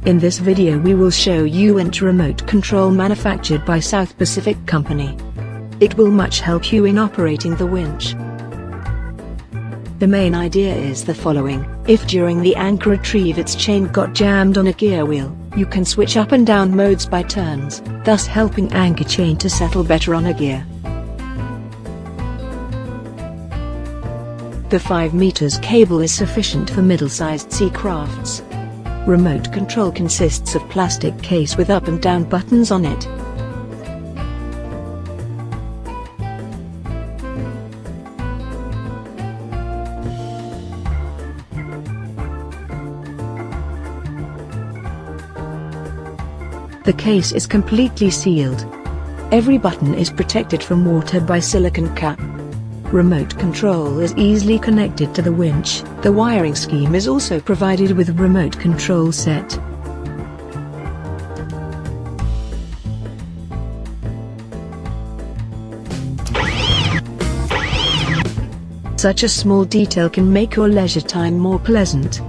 In this video we will show you winch remote control manufactured by South Pacific Company. It will much help you in operating the winch. The main idea is the following: if during the anchor retrieve its chain got jammed on a gear wheel, you can switch up and down modes by turns, thus helping anchor chain to settle better on a gear. The 5 meters cable is sufficient for middle-sized sea crafts. Remote control consists of plastic case with up and down buttons on it. The case is completely sealed. Every button is protected from water by silicone cap. Remote control is easily connected to the winch. The wiring scheme is also provided with remote control set. Such a small detail can make your leisure time more pleasant.